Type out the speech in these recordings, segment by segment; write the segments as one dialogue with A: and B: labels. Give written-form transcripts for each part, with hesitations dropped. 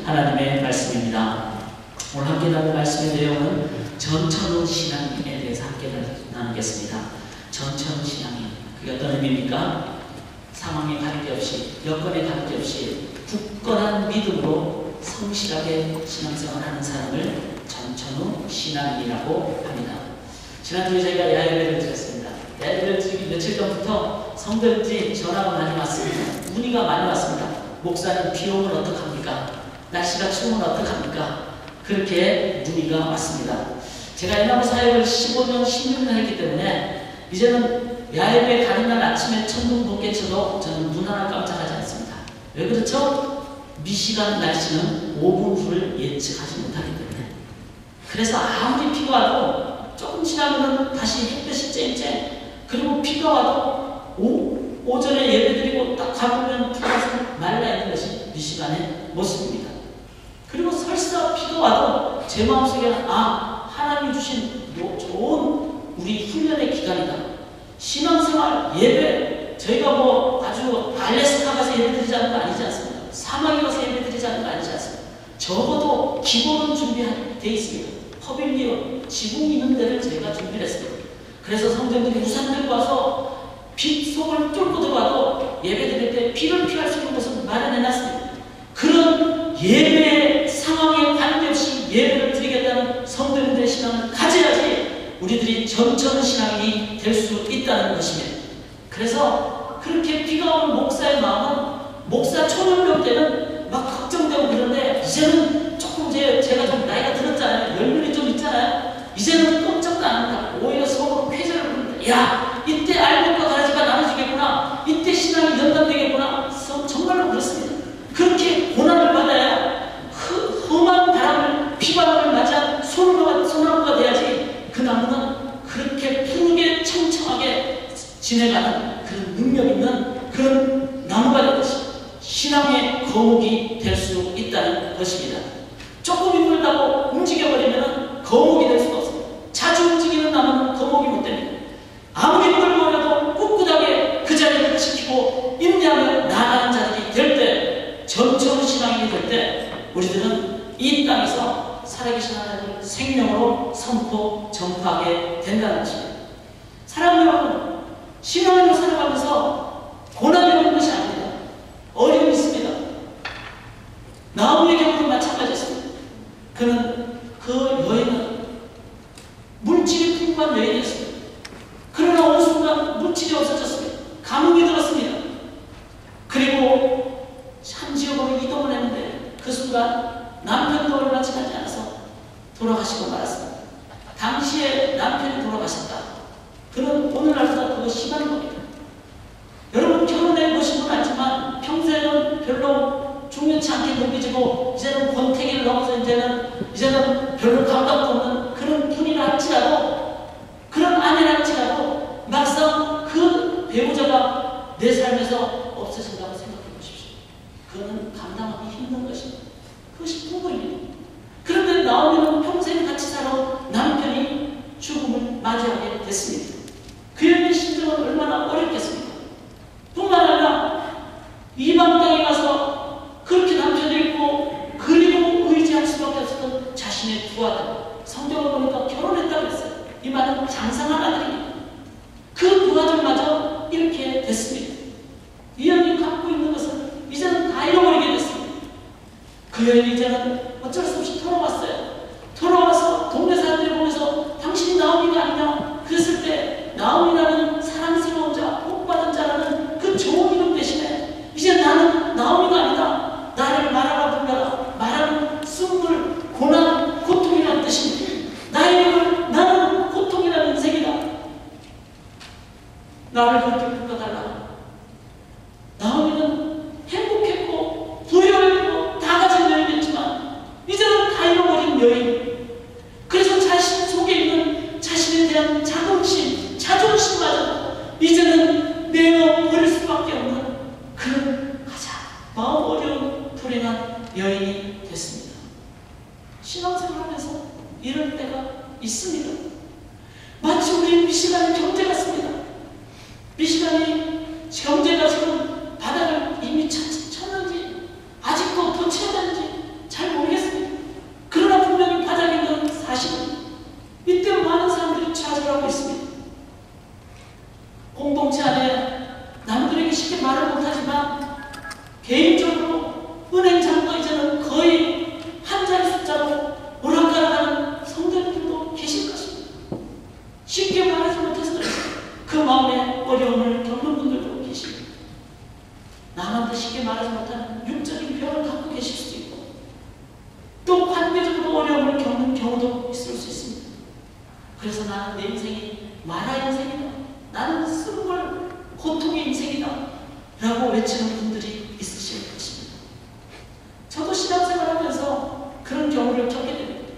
A: 하나님의 말씀입니다. 오늘 함께 나눌 말씀의 내용은 전천후 신앙에 대해서 함께 나누겠습니다. 전천후 신앙이 그게 어떤 의미입니까? 상황에 관계없이, 여건에 관계없이 굳건한 믿음으로 성실하게 신앙생활하는 사람을 전천후 신앙이라고 합니다. 지난주에 저희가 야외를 드렸습니다. 야외를 드리기 며칠 전부터 성도들이 전화가 많이 왔습니다. 문의가 많이 왔습니다. 목사님 비 오면 어떡합니까? 날씨가 추우면 어떡합니까? 그렇게 문의가 왔습니다. 제가 이나무 사역을 15년, 16년 했기 때문에 이제는 야외에 가는 날 아침에 천둥 번개 쳐도 저는 눈 하나 깜짝하지 않습니다. 왜 그렇죠? 미시간 날씨는 5분 후를 예측하지 못하기 때문에. 그래서 아무리 비가 와도 조금 지나면 다시 햇볕이 쨍쨍, 그리고 비가 와도 오전에 예배드리고 딱 가보면 풀어서 말라있는 것이 미시간의 모습입니다. 그리고 설사 비가 와도 제 마음속에는 하나님이 주신 좋은 우리 훈련의 기간이다. 신앙생활, 예배, 저희가 아주 알래스카 가서 예배드리지 않는 거 아니지 않습니까? 사막에 가서 예배드리지 않는 거 아니지 않습니까? 적어도 기본은 준비되어 있습니다. 퍼빌리온, 지붕 있는 데를 저희가 준비를 했습니다. 그래서 성도님들이 우산 들고 와서 빗속을 뚫고 들어와도 예배드릴 때 비를 피할 수 있는 곳은 마련해놨습니다. 그런 예배의 상황에 관계없이 예배를 드리겠다는 성도님들의 신앙을 가져야지 우리들이 전천 신앙이 될 수 있다는 것입니다. 그래서 그렇게 비가 오는 목사의 마음은 목사 초년병 때는 막 걱정되고 그런데 이제는 조금 제가 좀 나이가 들었잖아요. 연륜이 좀 있잖아요. 이제는 꼼짝도 안 한다. 오히려 속으로 쾌재를 부른다. 야, 이때 알곡과 가지가 나눠지겠구나. 이때 신앙이 연단되겠구나. 정말로 그렇습니다. 그렇게 고난을 받아야 험한 바람을, 비바람을 맞아 소나무가 돼야지 그 나무는 그렇게 푸르게 청청하게 지내가는 그런 능력 있는 그런 나무가 될 것입니다. 신앙의 거목이 될 수 있다는 것입니다. 조금 힘들다고 움직여버리면 거목이 될 수가 없습니다. 자주 움직이는 나무는 거목이 못 됩니다. 아무리 힘들어도 꿋꿋하게 그 자리를 지키고 인내하며 나아가는 자들이 될 때, 전천 신앙이 될 때 우리들은 이 땅에서 살아계신 하나님을 생명으로 선포, 전파하게 된다는 것입니다. 사랑하는 여러분, 신앙으로 살아가면서 고난이 오는 것이 아닙니다. 어려움이 있습니다. 나오미의 경우도 마찬가지였습니다. 그 여인은 물질이 풍부한 여인이었습니다. 그러나 어느 순간 물질이 없어졌습니다. 감흥이 들었습니다. 그리고 한 지역으로 이동을 했는데 그 순간 남편도 얼마 지나지 않아서 돌아가시고 말았습니다. 당시에 남편이 돌아가셨다. 그는 오늘날보다 더 심한 겁니다. 여러분 결혼해 보신 분 알지만 평소에는 별로 중요치 않게 느껴지고 이제는 권태기를 넘어서 이제는 별로 감각도 없는 그런 분이라 할지라도, 그런 아내라 할지라도 막상 그 배우자가 내 삶에서 없어진다고 생각해 보십시오. 그거는 감당하기 힘든 것입니다. 그것이 부부입니다. 그런데 나오미는 평생 같이 살아온 남편이 죽음을 맞이하게 됐습니다. 그 여인의 심정은 얼마나 어렵겠습니까? 뿐만 아니라 이방 땅에 가서 그렇게 남편을 잃고 그리고 의지할 수밖에 없었던 자신의 두 아들, 성경을 보니까 결혼했다고 했어요. 이 말은 장상한 아들입니다. 그 두 아들마저 이렇게 됐습니다. 이 여인이 갖고 있는 것은 이제는 다 잃어버리게 됐습니다. 그 여인이 이제는 어쩔 수 없이 돌아왔어요. 돌아와서 동네 사람들이 보면서 당신이 나오미가 아니냐 그랬을 때 나오미라는 사랑스러운 자, 복받은 자라는 그 좋은 이름 대신에 이제 나는 나오미가 아니다. 나를 마라라 불러라. 마라는 숨을, 고난, 고통이라는 뜻입니다. 나의 이름을 나는 고통이라는 인생이다. 나를 그렇게 불러달라. 나오미는 행복했고 부유했고 다 가진 여인이었지만 이제는 다 잃어버린 여인. 그래서 자신 속에 있는 자신에 대한 자긍심, 자존심마저 이제는 내어버릴 수밖에 없는 그런 가장 마음 어려운 불행한 여인이 됐습니다. 신앙생활하면서 이럴 때가 있습니다. 마치 우리 미시간의 경제 같습니다. 미시간이 경제가 지금 바닥을 이미 쳤는지 아직도 더 쳐야 되는지 잘 나는 내 인생이 마라 인생이다. 나는 쓴물 고통의 인생이다. 라고 외치는 분들이 있으실 것입니다. 저도 신앙생활하면서 그런 경우를 겪게 됩니다.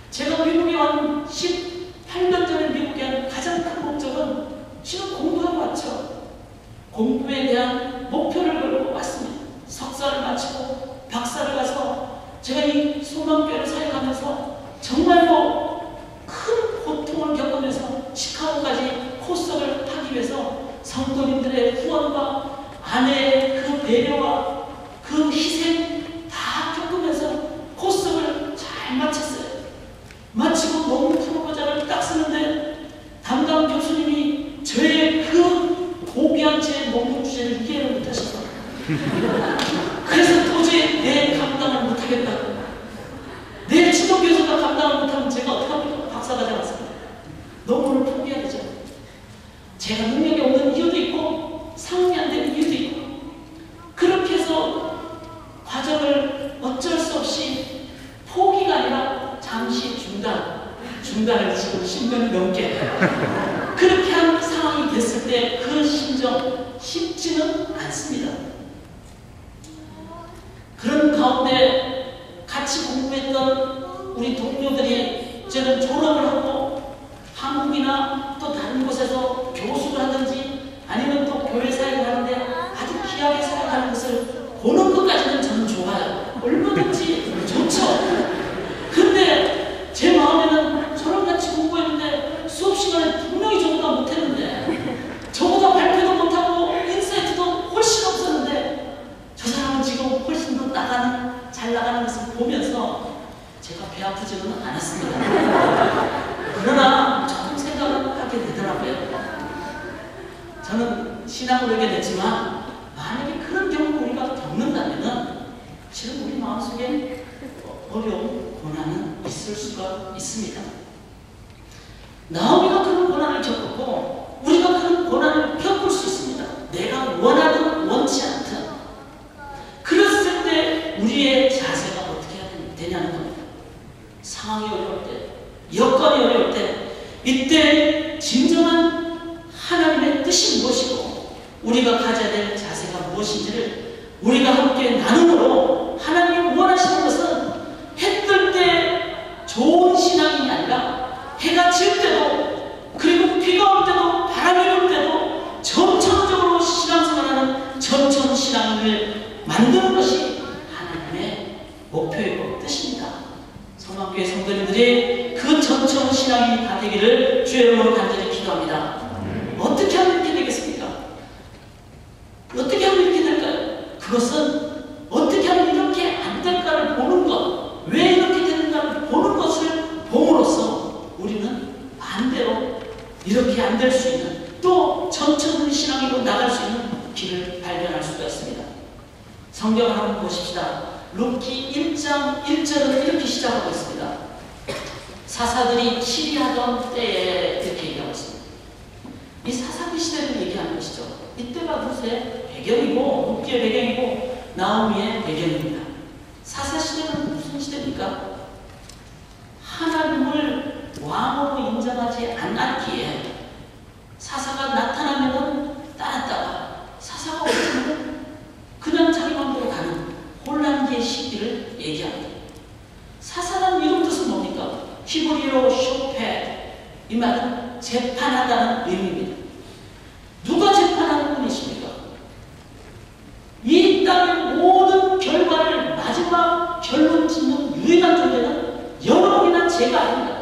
A: 제가 미국에 온 18년 전에 미국에 온 가장 큰 목적은 지금 공부하고 왔죠. 공부에 대한 목표를 걸고 왔습니다. 석사를 마치고 박사를 가서 제가 이 소망교회를 사역하면서 정말로 큰 고통을 겪으면서 시카고까지 코스를 하기 위해서 성도님들의 후원과 아내의 그 배려와 그 희생 다 겪으면서 코스를 잘 마쳤어요. 마치고 논문 프로포자를 딱 쓰는데 담당 교수님이 저의 그 고귀한 제 논문 주제를 이해를 못하셔서 그래서 도저히 내 감당을 못하겠다고, 내 지도교수가 감당을 못하면 제가 어떻게 합니까? 박사과정 왔습니다. 논문을 포기해야 되죠. 제가 능력이 없는 이유도 있고 상응이 안 되는 이유도 있고, 그렇게 해서 과정을 어쩔 수 없이 포기가 아니라 잠시 중단을 지금 10년이 넘게 그렇게 한 상황이 됐을 때 그 심정 쉽지는 않습니다. 그런 가운데 같이 공부했던 우리 동료들이 이제는 졸업을 하고 한국이나 또 다른 곳에서 교수를 하든지 아니면 또 교회 사역을 하는데 아주 귀하게 살아가는 것을 보는 것까지는 저는 좋아요. 얼마든지 좋죠. 근데 제 마음에는 저랑 같이 공부했는데 수업 시간에 분명히 저보다 못했는데, 저보다 발표도 못하고 인사이트도 훨씬 없었는데 저 사람은 지금 훨씬 더 잘 나가는 것을 보면서 제가 배 아프지는 않았습니다. 그러나 조금 생각을 하게 되더라고요. 저는 신앙을 하게 됐지만 만약에 그런 경우를 우리가 겪는다면 지금 우리 마음속에 어려움, 고난은 있을 수가 있습니다. 나오미가 그런 고난을 겪었고 우리가 그런 고난을 겪을 수 있습니다. 내가 원하든 원치 않든. 그랬을 때 우리의 자세가 어떻게 해야 되냐는 겁니다. 상황이 어려울 때, 여건이 어려울 때, 이때 진정한 하나님의 뜻이 무엇이고 우리가 가져야 될 자세가 무엇인지를 우리가 함께 나눔으로, 하나님이 원하시는 것은 해 뜰 때 좋은 신앙이 아니라 해가 질 때도, 그리고 비가 올 때도, 바람이 불 때도 점천적으로 신앙생활하는 점천신앙을 만드는 것이 하나님의 목표이고 뜻입니다. 성막교회 성도님들이 그 점천신앙이 다 되기를 주의 이름으로 간절히 기도합니다. 어떻게 하면 이렇게 되겠습니까? 어떻게 하면 이렇게 될까요? 그것은 어떻게 하면 이렇게 안 될까를 보는 것, 왜 이렇게 되는가를 보는 것을 봄으로써 우리는 반대로 이렇게 안 될 수 있는, 또 전천신앙으로 나갈 수 있는 길을 발견할 수가 있습니다. 성경을 한번 보십시다. 룻기 1장 1절은 이렇게 시작하고 있습니다. 사사들이 치리하던 때에 이렇게 얘기하고 있습니다. 이 사사기 시대를 얘기하는 것이죠. 이때가 룻의 배경이고 룻기의 배경이고 나오미의 배경입니다. 사사 시대는 무슨 시대입니까? 하나님을 왕으로 인정하지 않았기에 사사가 나타나면 따랐다가 사사가 없으면 그냥 자기 마음대로 가는 혼란기의 시기를 얘기합니다. 사사라는 이름 뜻은 뭡니까? 히브리어로 쇼페, 이 말은 재판하다는 의미입니다. 누가 재판하는 분이십니까? 이 땅의 모든 결과를 마지막 결론 짓는 유일한 존재는 여러분이나 제가 아닙니다.